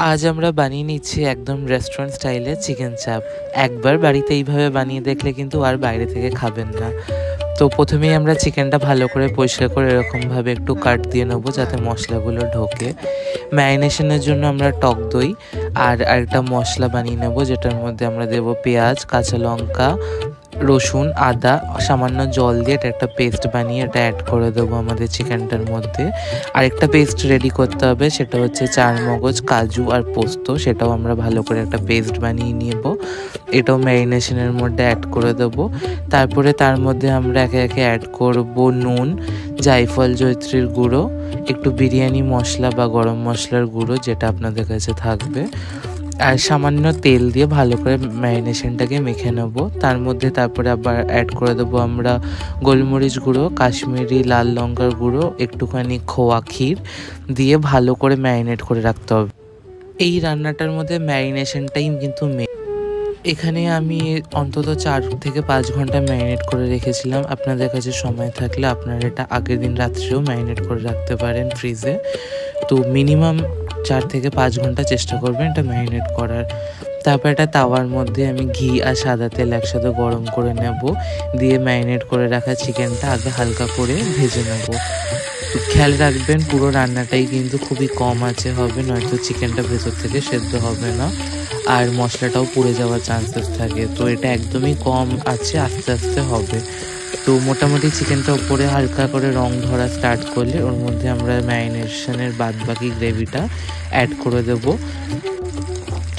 আজ আমরা বানিয়ে নিচ্ছি একদম রেস্টুরেন্ট স্টাইলে চিকেন চাপ। একবার বাড়িতে এইভাবে বানিয়ে দেখলে কিন্তু আর বাইরে থেকে খাবেন না। তো প্রথমেই আমরা চিকেনটা ভালো করে পরিষ্কার করে এরকমভাবে একটু কাট দিয়ে নেবো যাতে মশলাগুলো ঢোকে। ম্যারিনেশনের জন্য আমরা টক দই আর একটা মশলা বানিয়ে নেবো, যেটার মধ্যে আমরা দেবো পেঁয়াজ, কাঁচা লঙ্কা, রসুন, আদা, সামান্য জল দিয়ে এটা একটা পেস্ট বানিয়ে এটা অ্যাড করে দেবো আমাদের চিকেনটার মধ্যে। আরেকটা পেস্ট রেডি করতে হবে, সেটা হচ্ছে চারমগজ, কাজু আর পোস্ত, সেটাও আমরা ভালো করে একটা পেস্ট বানিয়ে নেব। এটাও ম্যারিনেশনের মধ্যে অ্যাড করে দেবো। তারপরে তার মধ্যে আমরা একে একে অ্যাড করব নুন, জায়ফল, জয়িত্রীর গুঁড়ো, একটু বিরিয়ানি মশলা বা গরম মশলার গুঁড়ো যেটা আপনাদের কাছে থাকবে, আর সামান্য তেল দিয়ে ভালো করে ম্যারিনেশনটাকে মেখে নেব। তার মধ্যে তারপরে আবার অ্যাড করে দেবো আমরা গোলমরিচ গুঁড়ো, কাশ্মীরি লাল লঙ্কার গুঁড়ো, একটুখানি খোয়া ক্ষীর দিয়ে ভালো করে ম্যারিনেট করে রাখতে হবে। এই রান্নাটার মধ্যে ম্যারিনেশনটাই কিন্তু এখানে আমি অন্তত 4 থেকে 5 ঘন্টা ম্যারিনেট করে রেখেছিলাম। আপনাদের কাছে সময় থাকলে আপনারা এটা আগের দিন রাত্রেও ম্যারিনেট করে রাখতে পারেন ফ্রিজে। তো মিনিমাম 4 থেকে 5 ঘন্টা চেষ্টা করবেন এটা ম্যারিনেট করার। তারপর একটা তাওয়ার মধ্যে আমি ঘি আর সাদা তেল একসাথে গরম করে নেব, দিয়ে ম্যারিনেট করে রাখা চিকেনটা আগে হালকা করে ভেজে নেব। তো খেয়াল রাখবেন পুরো রান্নাটাই কিন্তু খুবই কম আঁচে হবে, নয়তো চিকেনটা ভেতর থেকে সেদ্ধ হবে না আর মশলাটাও পুড়ে যাওয়ার চান্সেস থাকে। তো এটা একদমই কম আছে, আস্তে আস্তে হবে। তো মোটামুটি চিকেনটা উপরে হালকা করে রং ধরা স্টার্ট করলে ওর মধ্যে আমরা ম্যারিনেশনের বাদবাকি গ্রেভিটা অ্যাড করে দেব।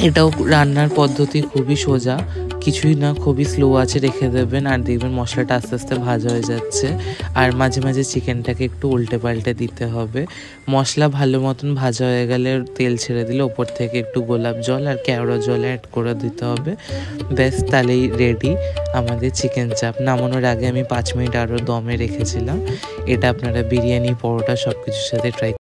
এটাও রান্নার পদ্ধতি খুবই সোজা, কিছুই না, খুবই স্লো আছে রেখে দেবেন আর দেখবেন মশলাটা আস্তে আস্তে ভাজা হয়ে যাচ্ছে। আর মাঝে মাঝে চিকেনটাকে একটু উল্টে পাল্টে দিতে হবে। মশলা ভালো মতন ভাজা হয়ে গেলে তেল ছেড়ে দিলে ওপর থেকে একটু গোলাপ জল আর কেওড়া জল অ্যাড করে দিতে হবে। ব্যাস, তাহলেই রেডি আমাদের চিকেন চাপ। নামানোর আগে আমি 5 মিনিট আরও দমে রেখেছিলাম। এটা আপনারা বিরিয়ানি, পরোটা সব কিছুর সাথে ট্রাই